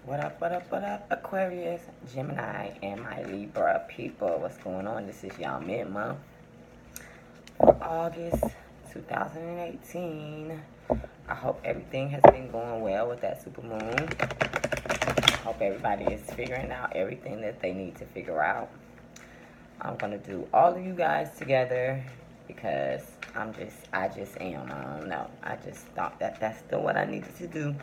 What up, what up, what up, Aquarius, Gemini, and my Libra people? What's going on? This is y'all mid-month for August 2018. I hope everything has been going well with that supermoon. Hope everybody is figuring out everything that they need to figure out. I'm going to do all of you guys together because I just am. I don't know. I just thought that that's still what I needed to do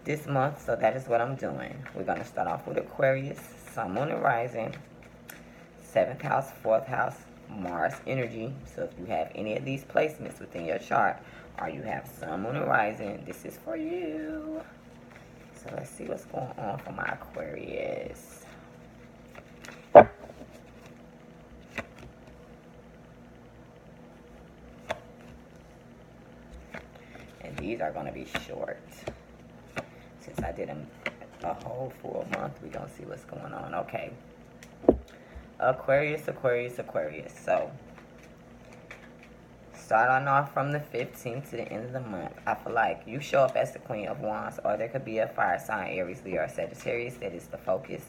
this month, so that is what I'm doing. We're going to start off with Aquarius, Sun, Moon, and Rising, 7th house, 4th house, Mars energy. So if you have any of these placements within your chart, or you have Sun, Moon, and Rising, this is for you. So let's see what's going on for my Aquarius. And these are going to be short. Since I did a whole full month, we're going to see what's going on. Okay. Aquarius, Aquarius, Aquarius. So, starting off from the 15th to the end of the month, I feel like you show up as the Queen of Wands, or there could be a fire sign, Aries, Leo, or Sagittarius that is the focus.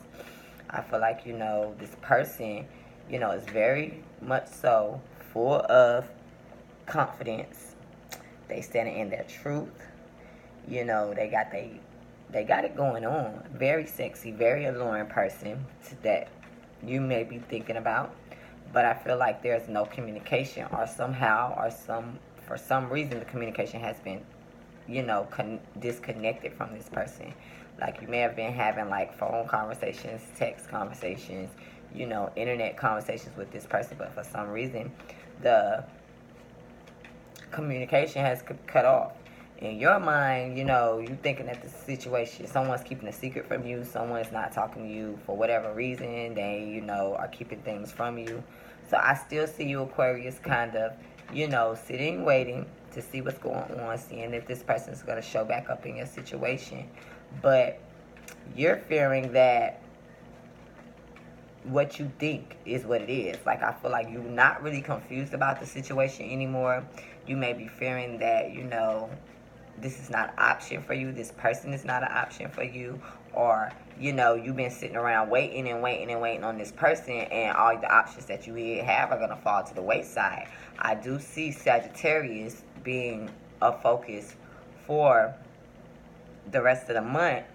I feel like, this person, is very much so full of confidence. They standing in their truth. They got it going on. Very sexy, very alluring person that you may be thinking about. But I feel like there's no communication, or somehow, for some reason, the communication has been, disconnected from this person. Like, you may have been having, like, phone conversations, text conversations, internet conversations with this person. But for some reason, the communication has cut off. In your mind, you thinking that the situation, someone's keeping a secret from you, someone's not talking to you for whatever reason, they, are keeping things from you. So I still see you, Aquarius, kind of, sitting, waiting to see what's going on, seeing if this person's going to show back up in your situation. But you're fearing that what you think is what it is. Like, I feel like you're not really confused about the situation anymore. You may be fearing that, this is not an option for you. This person is not an option for you. Or, you've been sitting around waiting on this person, and all the options that you have are going to fall to the wayside. I do see Sagittarius being a focus for the rest of the month.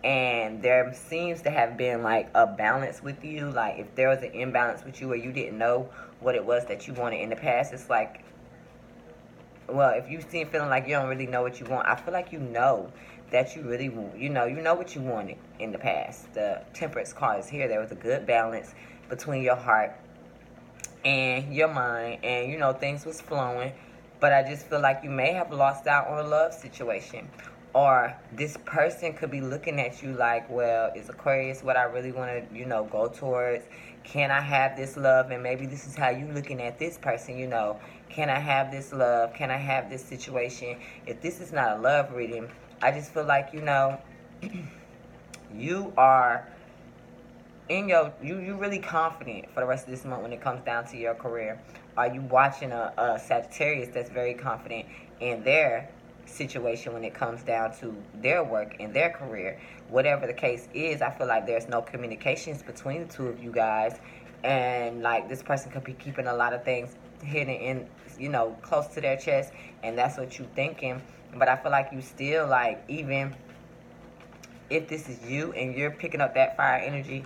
And there seems to have been, like, a balance with you. Like, if there was an imbalance with you, or you didn't know what it was that you wanted in the past, it's like, well, if you seem feeling like you don't really know what you want, I feel like you know that you really, you know what you wanted in the past. The Temperance card is here. There was a good balance between your heart and your mind, and, things was flowing. But I just feel like you may have lost out on a love situation. Or this person could be looking at you like, well, is Aquarius what I really want to, go towards? Can I have this love? And maybe this is how you looking at this person, Can I have this love? Can I have this situation? If this is not a love reading, I just feel like, you are you really confident for the rest of this month when it comes down to your career. Are you watching a Sagittarius that's very confident in their situation when it comes down to their work and their career? Whatever the case is, I feel like there's no communications between the two of you guys, and like this person could be keeping a lot of things hidden in, close to their chest, and that's what you thinking. But I feel like you still, like, even if this is you and you're picking up that fire energy,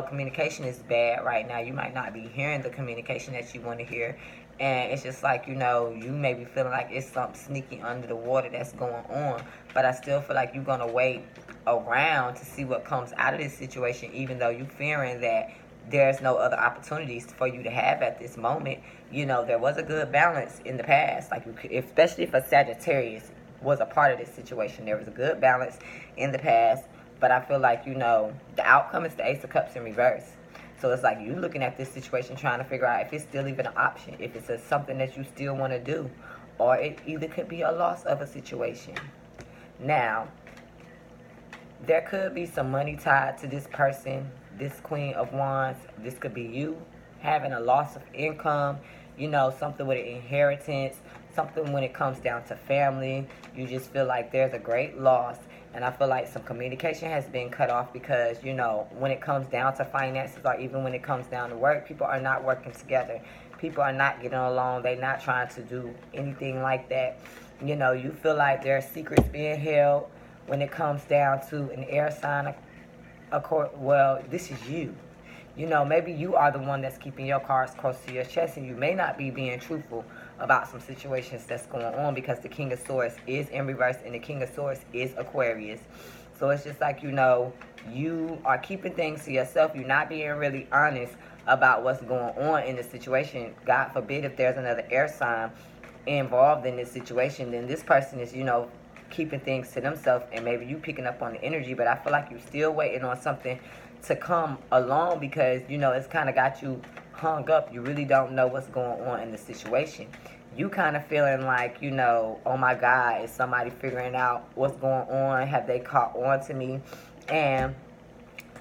communication is bad right now. You might not be hearing the communication that you want to hear. And it's just like, you may be feeling like it's something sneaky under the water that's going on. But I still feel like you're going to wait around to see what comes out of this situation, even though you're fearing that there's no other opportunities for you to have at this moment. There was a good balance in the past. Like, especially if a Sagittarius was a part of this situation, there was a good balance in the past. But I feel like, the outcome is the Ace of Cups in reverse. So it's like you looking at this situation trying to figure out if it's still even an option, if it's something that you still want to do, or it either could be a loss of a situation. Now, there could be some money tied to this person, this Queen of Wands. This could be you having a loss of income, something with an inheritance, something when it comes down to family. You just feel like there's a great loss. And I feel like some communication has been cut off because, you know, when it comes down to finances or even when it comes down to work, people are not working together. People are not getting along. They're not trying to do anything like that. You know, you feel like there are secrets being held when it comes down to an air sign. Well, this is you. You know, maybe you are the one that's keeping your cards close to your chest, and you may not be being truthful about some situations that's going on, because the King of Swords is in reverse and the King of Swords is Aquarius. So it's just like, you know, you are keeping things to yourself. You're not being really honest about what's going on in the situation. God forbid if there's another air sign involved in this situation, then this person is, you know, keeping things to themselves, and maybe you picking up on the energy. But I feel like you're still waiting on something to come along, because, you know, it's kind of got you hung up. You really don't know what's going on in the situation. You kind of feeling like, you know, oh my God, is somebody figuring out what's going on? Have they caught on to me? And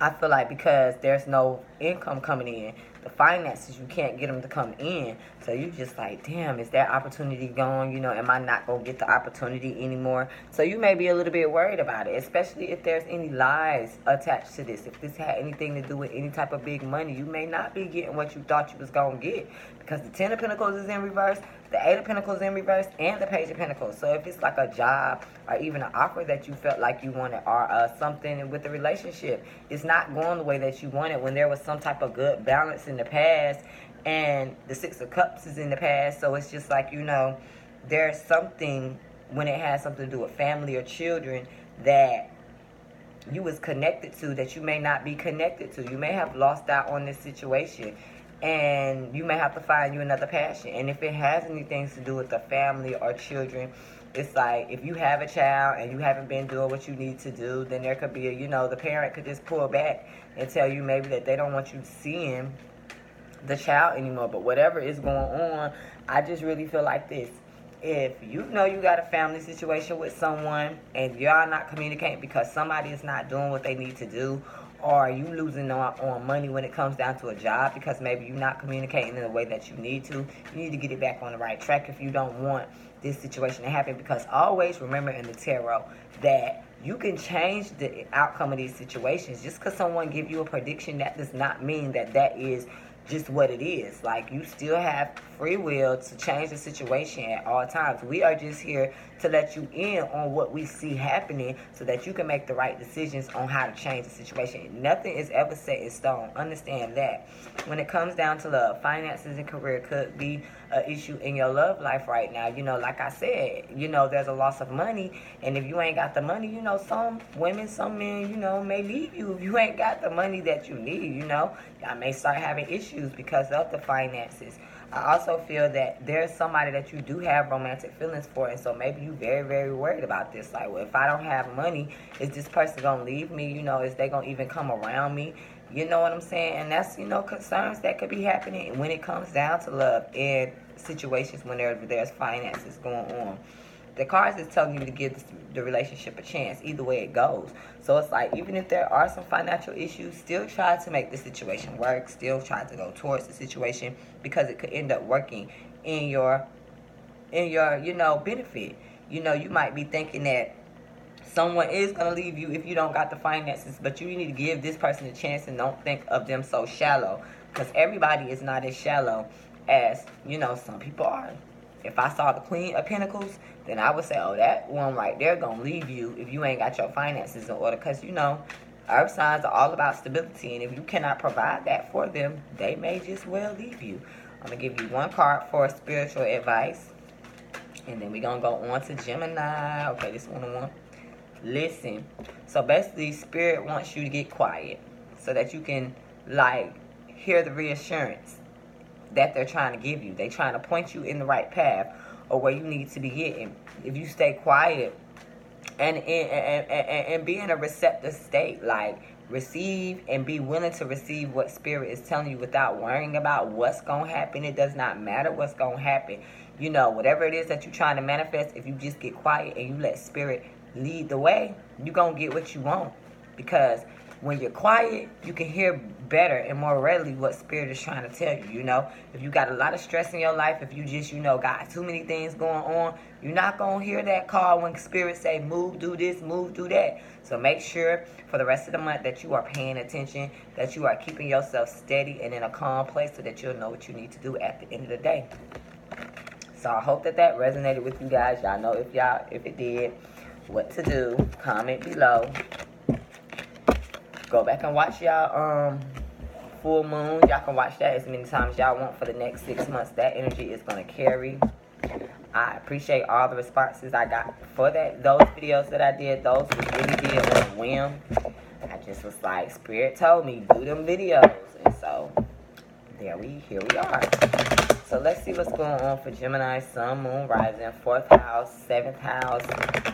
I feel like because there's no income coming in, the finances, you can't get them to come in. So you just like, damn, is that opportunity gone? You know, am I not going to get the opportunity anymore? So you may be a little bit worried about it, especially if there's any lies attached to this. If this had anything to do with any type of big money, you may not be getting what you thought you was going to get, because the 10 of Pentacles is in reverse, the 8 of Pentacles in reverse, and the Page of Pentacles. So if it's like a job or even an offer that you felt like you wanted, or something with the relationship, it's not going the way that you wanted when there was some type of good balance in the past, and the 6 of Cups is in the past. So it's just like, you know, there's something when it has something to do with family or children that you was connected to that you may not be connected to. You may have lost out on this situation, and you may have to find you another passion. And if it has anything to do with the family or children, it's like, if you have a child and you haven't been doing what you need to do, then there could be a, you know, the parent could just pull back and tell you maybe that they don't want you seeing the child anymore. But whatever is going on, I just really feel like this. If you know you got a family situation with someone and y'all not communicating because somebody is not doing what they need to do, or you losing on money when it comes down to a job because maybe you're not communicating in the way that you need to get it back on the right track if you don't want this situation to happen. Because always remember in the tarot that you can change the outcome of these situations. Just because someone give you a prediction, that does not mean that that is just what it is. Like, you still have free will to change the situation at all times. We are just here to let you in on what we see happening so that you can make the right decisions on how to change the situation. Nothing is ever set in stone. Understand that. When it comes down to love, finances and career could be an issue in your love life right now. You know, like I said, you know, there's a loss of money, and if you ain't got the money, you know, some women, some men, you know, may leave you if you ain't got the money that you need. You know, y'all may start having issues because of the finances. I also feel that there's somebody that you do have romantic feelings for, and so maybe you very, very worried about this. Like, well, if I don't have money, is this person gonna leave me? You know, is they gonna even come around me? You know what I'm saying? And that's, you know, concerns that could be happening when it comes down to love and situations when there's finances going on. The cards is telling you to give the relationship a chance, either way it goes. So it's like, even if there are some financial issues, still try to make the situation work. Still try to go towards the situation, because it could end up working in your you know, benefit. You know, you might be thinking that someone is going to leave you if you don't got the finances, but you need to give this person a chance and don't think of them so shallow, because everybody is not as shallow as, you know, some people are. If I saw the Queen of Pentacles, then I would say, oh, that one right there going to leave you if you ain't got your finances in order. Because, you know, earth signs are all about stability. And if you cannot provide that for them, they may just well leave you. I'm going to give you one card for spiritual advice. And then we're going to go on to Gemini. Okay, this one. Listen. So basically, Spirit wants you to get quiet so that you can, like, hear the reassurance that they're trying to give you. They're trying to point you in the right path or where you need to be getting. If you stay quiet and be in a receptive state, like receive and be willing to receive what Spirit is telling you without worrying about what's going to happen. It does not matter what's going to happen. You know, whatever it is that you're trying to manifest, if you just get quiet and you let Spirit lead the way, you're going to get what you want. Because when you're quiet, you can hear better and more readily what Spirit is trying to tell you, you know. If you got a lot of stress in your life, if you just, you know, got too many things going on, you're not going to hear that call when Spirit say, move, do this, move, do that. So make sure for the rest of the month that you are paying attention, that you are keeping yourself steady and in a calm place so that you'll know what you need to do at the end of the day. So I hope that resonated with you guys. Y'all know if it did, what to do. Comment below. Go back and watch y'all full moon. Y'all can watch that as many times as y'all want for the next 6 months. That energy is going to carry. I appreciate all the responses I got for those videos that I did. Those was really did on a whim. I just was like, Spirit told me, do them videos. And so, here we are. So let's see what's going on for Gemini, Sun, Moon, Rising, 4th house, 7th house,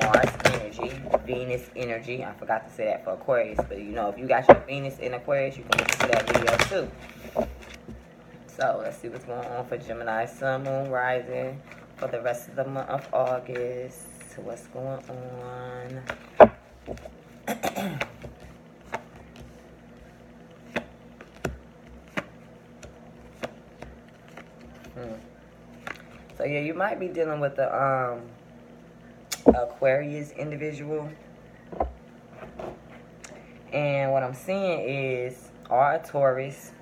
Mars energy, Venus energy. I forgot to say that for Aquarius, but you know, if you got your Venus in Aquarius, you can listen to that video too. So let's see what's going on for Gemini, Sun, Moon, Rising for the rest of the month of August. So what's going on? So yeah, you might be dealing with the Aquarius individual. And what I'm seeing is, or a Taurus.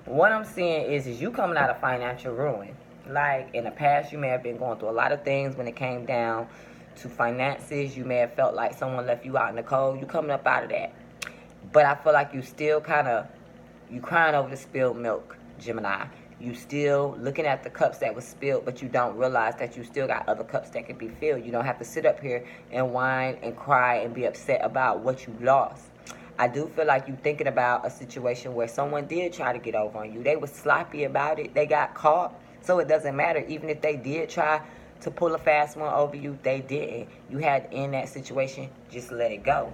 What I'm seeing is you coming out of financial ruin. Like in the past, you may have been going through a lot of things when it came down to finances. You may have felt like someone left you out in the cold. You coming up out of that. But I feel like you still you crying over the spilled milk, Gemini. You still looking at the cups that was spilled, but you don't realize that you still got other cups that can be filled. You don't have to sit up here and whine and cry and be upset about what you lost. I do feel like you thinking about a situation where someone did try to get over on you. They were sloppy about it. They got caught. So it doesn't matter. Even if they did try to pull a fast one over you, they didn't. You had in that situation, just let it go.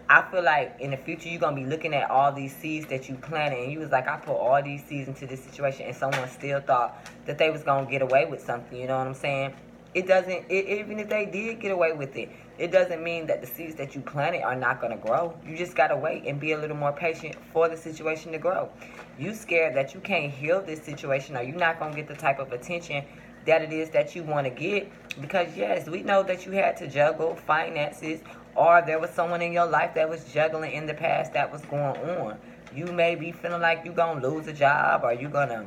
I feel like in the future, you're going to be looking at all these seeds that you planted. And you was like, I put all these seeds into this situation. And someone still thought that they was going to get away with something. You know what I'm saying? It doesn't, even if they did get away with it, it doesn't mean that the seeds that you planted are not going to grow. You just got to wait and be a little more patient for the situation to grow. You scared that you can't heal this situation, or you're not going to get the type of attention that it is that you want to get. Because yes, we know that you had to juggle finances, or there was someone in your life that was juggling in the past that was going on. You may be feeling like you're going to lose a job, or you're going to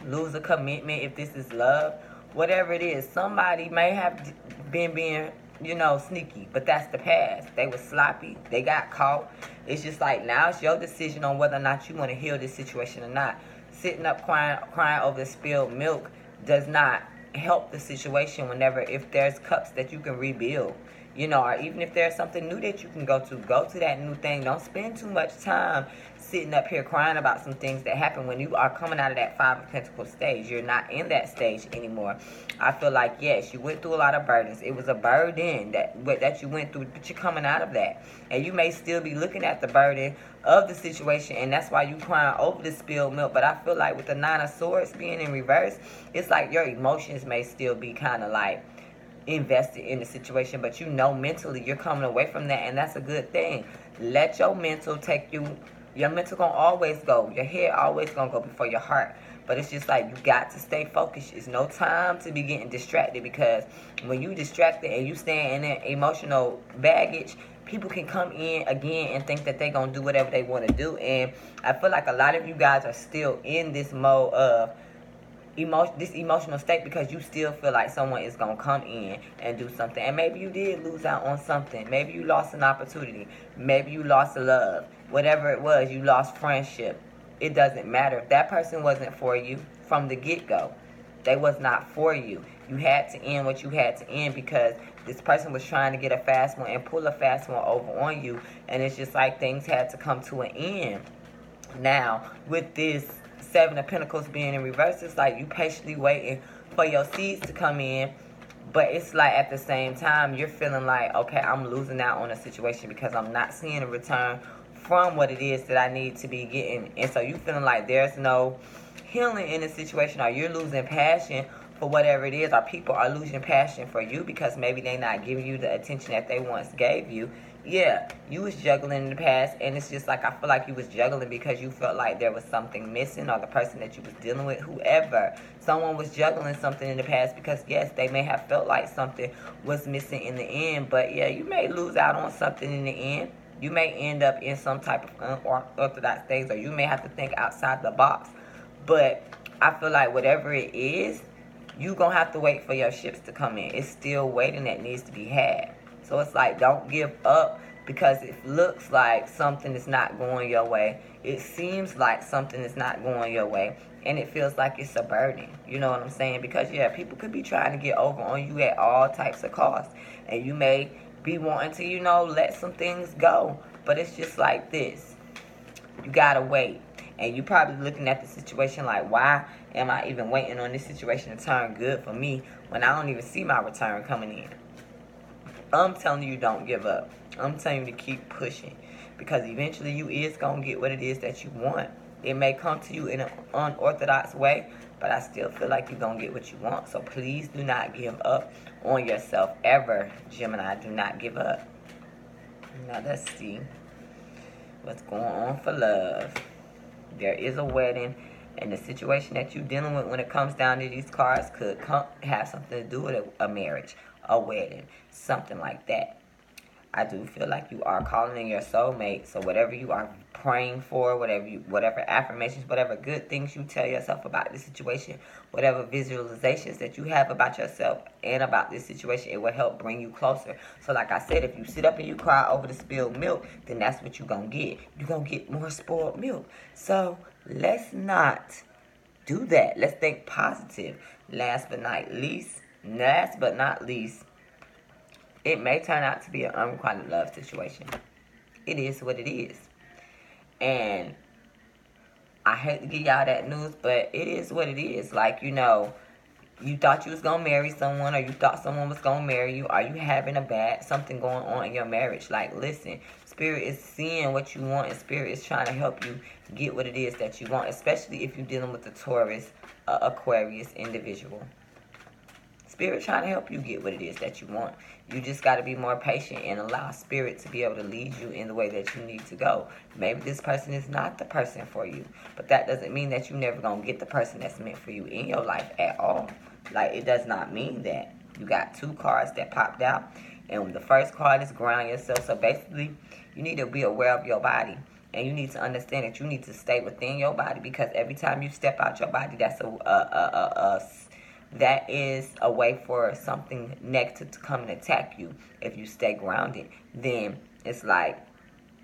lose a commitment if this is love. Whatever it is, somebody may have been being, you know, sneaky, but that's the past. They were sloppy. They got caught. It's just like now it's your decision on whether or not you want to heal this situation or not. Sitting up crying over the spilled milk does not help the situation if there's cups that you can rebuild. You know, or even if there's something new that you can go to that new thing. Don't spend too much time sitting up here crying about some things that happen when you are coming out of that 5 of Pentacles stage. You're not in that stage anymore. I feel like, yes, you went through a lot of burdens. It was a burden that you went through, but you're coming out of that. And you may still be looking at the burden of the situation, and that's why you crying over the spilled milk. But I feel like with the 9 of Swords being in reverse, it's like your emotions may still be kind of like invested in the situation, but you know mentally you're coming away from that, and that's a good thing. Let your mental take you. Your mental gonna always go. Your head always gonna go before your heart. But it's just like you got to stay focused. It's no time to be getting distracted, because when you distracted and you stay in that emotional baggage, people can come in again and think that they're gonna do whatever they want to do. And I feel like a lot of you guys are still in this mode of this emotional state, because you still feel like someone is going to come in and do something. And maybe you did lose out on something. Maybe you lost an opportunity. Maybe you lost a love. Whatever it was, you lost friendship. It doesn't matter. If that person wasn't for you from the get-go, they was not for you. You had to end what you had to end, because this person was trying to get a fast one and pull a fast one over on you. And it's just like things had to come to an end. Now, with this 7 of Pentacles being in reverse, it's like you patiently waiting for your seeds to come in, but it's like at the same time you're feeling like, okay, I'm losing out on a situation because I'm not seeing a return from what it is that I need to be getting. And so you feeling like there's no healing in the situation, or you're losing passion for whatever it is, or people are losing passion for you because maybe they're not giving you the attention that they once gave you. yeah, you was juggling in the past, and it's just like I feel like you was juggling because you felt like there was something missing, or the person that you was dealing with, whoever, someone was juggling something in the past because yes, they may have felt like something was missing in the end, but yeah, you may lose out on something in the end. You may end up in some type of unorthodox things, or you may have to think outside the box. But I feel like whatever it is, you gonna have to wait for your ships to come in. It's still waiting that needs to be had. So it's like, don't give up because it looks like something is not going your way. It seems like something is not going your way. And it feels like it's a burden. You know what I'm saying? Because, yeah, people could be trying to get over on you at all types of costs. And you may be wanting to, let some things go. But it's just like this. You got to wait. And you probably looking at the situation like, why am I even waiting on this situation to turn good for me when I don't even see my return coming in? I'm telling you, don't give up. I'm telling you to keep pushing. Because eventually you is going to get what it is that you want. It may come to you in an unorthodox way, but I still feel like you're going to get what you want. So please do not give up on yourself ever, Gemini. Do not give up. Now let's see what's going on for love. There is a wedding, and the situation that you're dealing with when it comes down to these cards could have something to do with a marriage, a wedding, something like that. I do feel like you are calling in your soulmate. So whatever you are praying for, whatever affirmations, whatever good things you tell yourself about this situation, whatever visualizations that you have about yourself and about this situation, it will help bring you closer. So like I said, if you sit up and you cry over the spilled milk, then that's what you're going to get. You're going to get more spoiled milk. So let's not do that. Let's think positive. Last but not least, it may turn out to be an unrequited love situation. It is what it is. And I hate to give y'all that news, but it is what it is. Like, you thought you was going to marry someone, or you thought someone was going to marry you. Are you having something going on in your marriage? Like, listen, Spirit is seeing what you want, and Spirit is trying to help you get what it is that you want, especially if you're dealing with a Taurus, Aquarius individual. Spirit trying to help you get what it is that you want. You just got to be more patient and allow Spirit to be able to lead you in the way that you need to go. Maybe this person is not the person for you, but that doesn't mean that you're never going to get the person that's meant for you in your life at all. Like, it does not mean that. You got two cards that popped out, and the first card is ground yourself. So basically, you need to be aware of your body. And you need to understand that you need to stay within your body, because every time you step out your body, that is a way for something negative to come and attack you. If you stay grounded, then it's like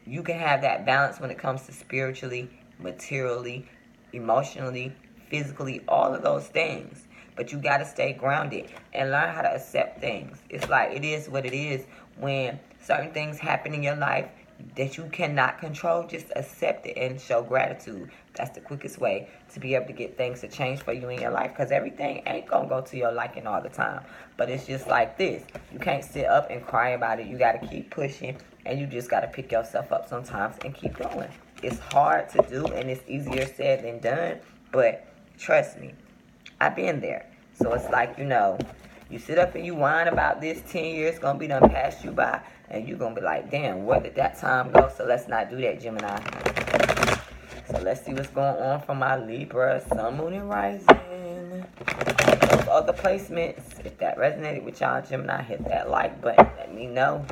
you can have that balance when it comes to spiritually, materially, emotionally, physically, all of those things. But you got to stay grounded and learn how to accept things. It's like, it is what it is. When certain things happen in your life that you cannot control, just accept it and show gratitude. That's the quickest way to be able to get things to change for you in your life, because everything ain't gonna go to your liking all the time. But it's just like this. You can't sit up and cry about it. You got to keep pushing, and you just got to pick yourself up sometimes and keep going. It's hard to do, and it's easier said than done, but trust me, I've been there. So it's like, you sit up and you whine about this, 10 years gonna be done past you by, and you're gonna be like, damn, where did that time go? So let's not do that, Gemini. So let's see what's going on for my Libra, Sun, Moon, and Rising. Those other placements, if that resonated with y'all, Gemini, hit that like button. Let me know.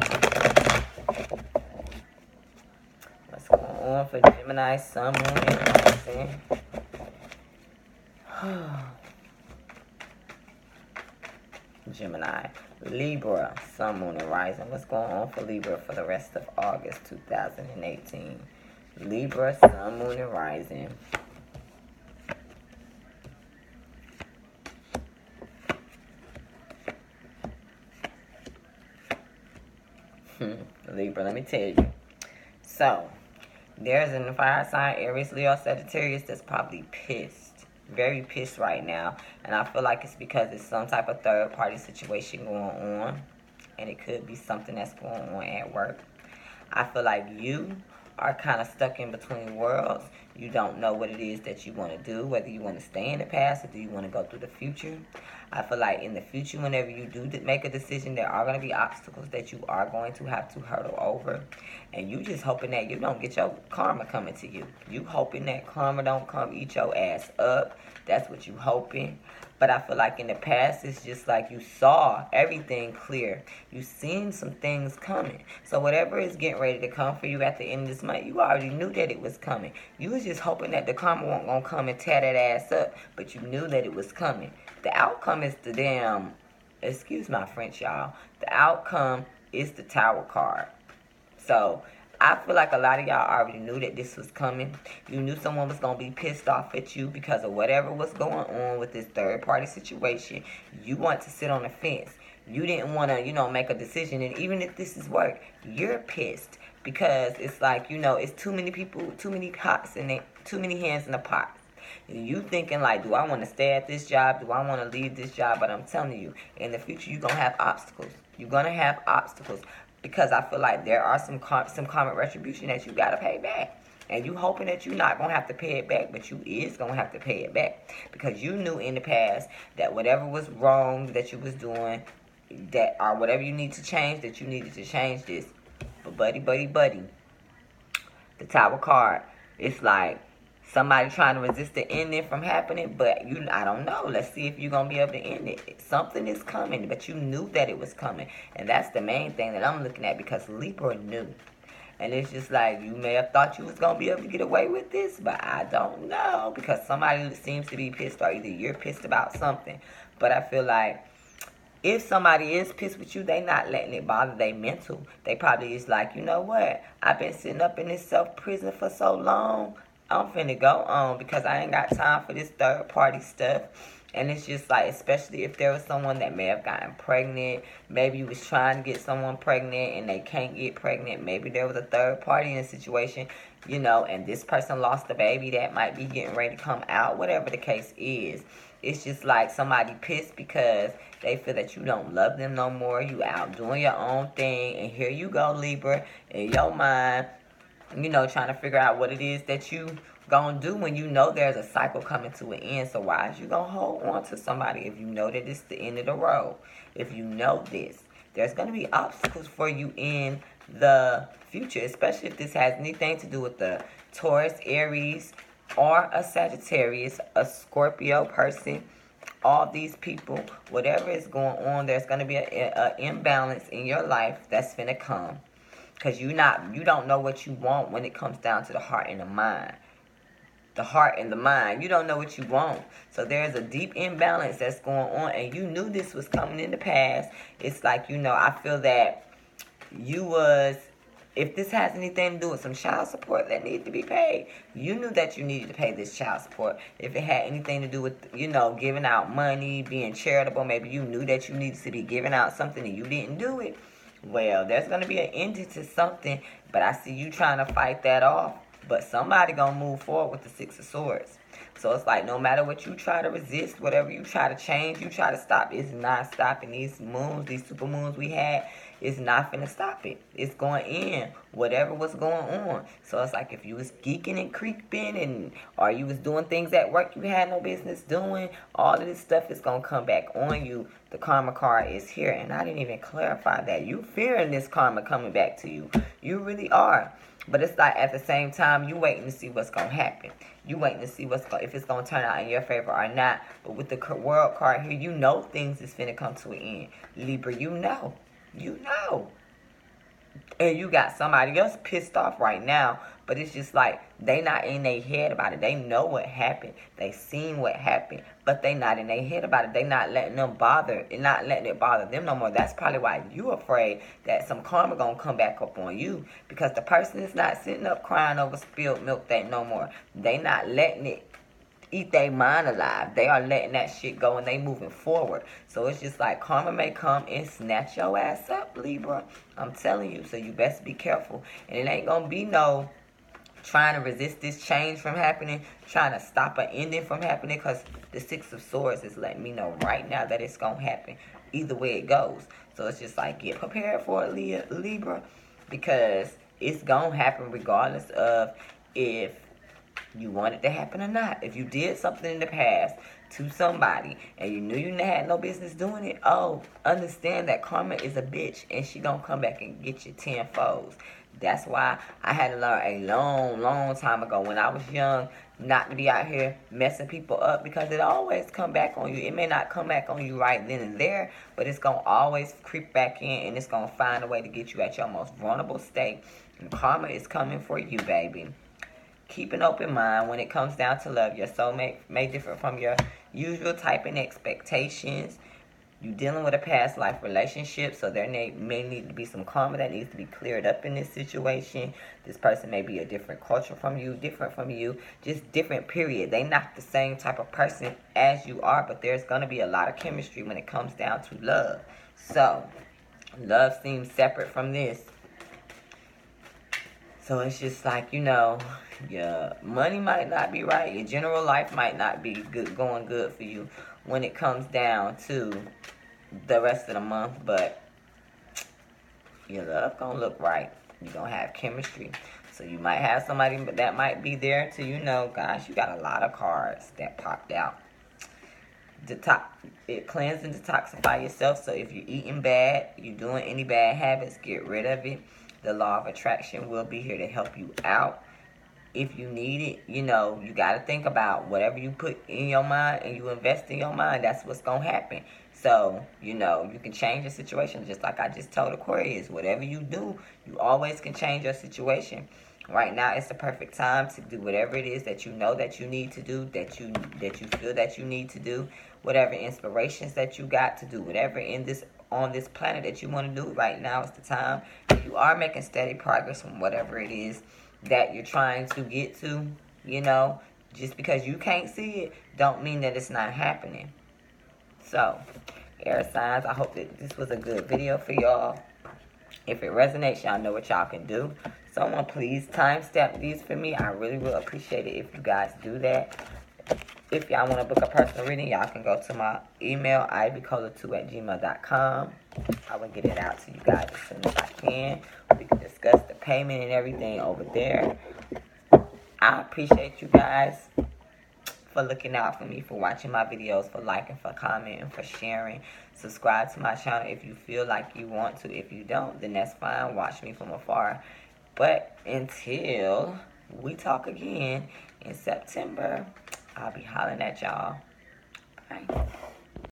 What's going on for Gemini, Sun, Moon, and Rising? Gemini, Libra, Sun, Moon, and Rising. What's going on for Libra for the rest of August 2018? Libra, Sun, Moon, and Rising. Libra, let me tell you. So, there's a fire sign, Aries, Leo, Sagittarius, that's probably pissed. Very pissed right now. And I feel like it's because it's some type of third-party situation going on. And it could be something that's going on at work. I feel like you are kind of stuck in between worlds. You don't know what it is that you want to do, whether you want to stay in the past or do you want to go through the future. I feel like in the future, whenever you do make a decision, there are going to be obstacles that you are going to have to hurdle over. And you just hoping that you don't get your karma coming to you. You hoping that karma don't come eat your ass up. That's what you hoping. But I feel like in the past, it's just like you saw everything clear. You seen some things coming. So whatever is getting ready to come for you at the end of this month, you already knew that it was coming. You was just hoping that the karma wasn't going to come and tear that ass up. But you knew that it was coming. The outcome is the damn, excuse my French, y'all. The outcome is the Tower card. So I feel like a lot of y'all already knew that this was coming. You knew someone was going to be pissed off at you because of whatever was going on with this third-party situation. You want to sit on the fence. You didn't want to, make a decision. And even if this is work, you're pissed because it's like, it's too many people, too many pots in it, too many hands in the pot. You thinking like, do I want to stay at this job? Do I want to leave this job? But I'm telling you, in the future, you're going to have obstacles. You're going to have obstacles. Because I feel like there are some karmic retribution that you got to pay back. And you hoping that you're not going to have to pay it back, but you is going to have to pay it back. Because you knew in the past that whatever was wrong that you was doing, that or whatever you need to change, that you needed to change this. But buddy, the Tower card, it's like somebody trying to resist the ending from happening, but I don't know. Let's see if you're going to be able to end it. Something is coming, but you knew that it was coming. And that's the main thing that I'm looking at because Libra knew. And it's just like you may have thought you was going to be able to get away with this, but I don't know because somebody seems to be pissed or either you're pissed about something. But I feel like if somebody is pissed with you, they not letting it bother their mental. They probably is like, you know what? I've been sitting up in this self-prison for so long. I'm finna go on because I ain't got time for this third party stuff. And it's just like, especially if there was someone that may have gotten pregnant. Maybe you was trying to get someone pregnant and they can't get pregnant. Maybe there was a third party in the situation, and this person lost a baby that might be getting ready to come out. Whatever the case is. It's just like somebody pissed because they feel that you don't love them no more. You out doing your own thing. And here you go, Libra, in your mind. Trying to figure out what it is that you gonna do when you know there's a cycle coming to an end. So why is you gonna hold on to somebody if you know that it's the end of the road? If you know this, there's gonna be obstacles for you in the future, especially if this has anything to do with the Taurus, Aries, or a Sagittarius, a Scorpio person. All these people, whatever is going on, there's gonna be an imbalance in your life that's gonna come. Because you don't know what you want when it comes down to the heart and the mind. The heart and the mind. You don't know what you want. So there's a deep imbalance that's going on. And you knew this was coming in the past. It's like, I feel that if this has anything to do with some child support that needed to be paid, you knew that you needed to pay this child support. If it had anything to do with, giving out money, being charitable, maybe you knew that you needed to be giving out something and you didn't do it. Well, there's going to be an ending to something, but I see you trying to fight that off. But somebody going to move forward with the Six of Swords. So it's like no matter what you try to resist, whatever you try to change, you try to stop, it's not stopping. These moons, these super moons we had, it's not finna stop it. It's going in, whatever was going on. So it's like if you was geeking and creeping or you was doing things at work you had no business doing, all of this stuff is going to come back on you. The karma card is here. And I didn't even clarify that. You fearing this karma coming back to you. You really are. But it's like at the same time, you waiting to see what's going to happen. You waiting to see if it's going to turn out in your favor or not. But with the world card here, you know things is finna come to an end. Libra, you know. You know. And you got somebody else pissed off right now. But it's just like they not in their head about it. They know what happened. They seen what happened. But they not in their head about it. They not letting them bother. And not letting it bother them no more. That's probably why you afraid that some karma gonna come back up on you. Because the person is not sitting up crying over spilled milk that no more. They not letting it eat their mind alive. They are letting that shit go and they moving forward. So it's just like karma may come and snatch your ass up, Libra. I'm telling you. So you best be careful. And it ain't gonna be no trying to resist this change from happening, trying to stop an ending from happening, because the Six of Swords is letting me know right now that it's going to happen either way it goes. So it's just like get prepared for it, Libra, because it's going to happen regardless of if You want it to happen or not. If you did something in the past to somebody and you knew you had no business doing it, understand that karma is a bitch and she gonna come back and get you tenfold. That's why I had to learn a long time ago when I was young not to be out here messing people up, because it always come back on you. It may not come back on you right then and there, but it's gonna always creep back in and it's gonna find a way to get you at your most vulnerable state. And karma is coming for you, baby. Keep an open mind when it comes down to love. Your soulmate may differ from your usual type and expectations. You're dealing with a past life relationship, so there may need to be some karma that needs to be cleared up in this situation. This person may be a different culture from you, different from you, just different, period. They not the same type of person as you are, but there's going to be a lot of chemistry when it comes down to love. So, love seems separate from this. So it's just like, your money might not be right. Your general life might not be going good for you when it comes down to the rest of the month. But your love going to look right. You're going to have chemistry. So you might have somebody that might be there to, gosh, you got a lot of cards that popped out. Cleanse and detoxify yourself. So if you're eating bad, you're doing any bad habits, get rid of it. The law of attraction will be here to help you out. If you need it, you got to think about whatever you put in your mind and you invest in your mind, that's what's going to happen. So, you can change your situation, just like I just told Aquarius. Whatever you do, you always can change your situation. Right now, it's the perfect time to do whatever it is that you know that you need to do, that you feel that you need to do, whatever inspirations that you got to do, whatever on this planet that you want to do. Right now is the time. If you are making steady progress on whatever it is that you're trying to get to, just because you can't see it, don't mean that it's not happening. So, air signs, I hope that this was a good video for y'all. If it resonates, y'all know what y'all can do. Someone please timestamp these for me. I really will appreciate it if you guys do that. If y'all want to book a personal reading, y'all can go to my email, ivycola2@gmail.com. I will get it out to you guys as soon as I can. We can discuss the payment and everything over there. I appreciate you guys for looking out for me, for watching my videos, for liking, for commenting, for sharing. Subscribe to my channel if you feel like you want to. If you don't, then that's fine. Watch me from afar. But until we talk again in September, I'll be hollering at y'all. Bye.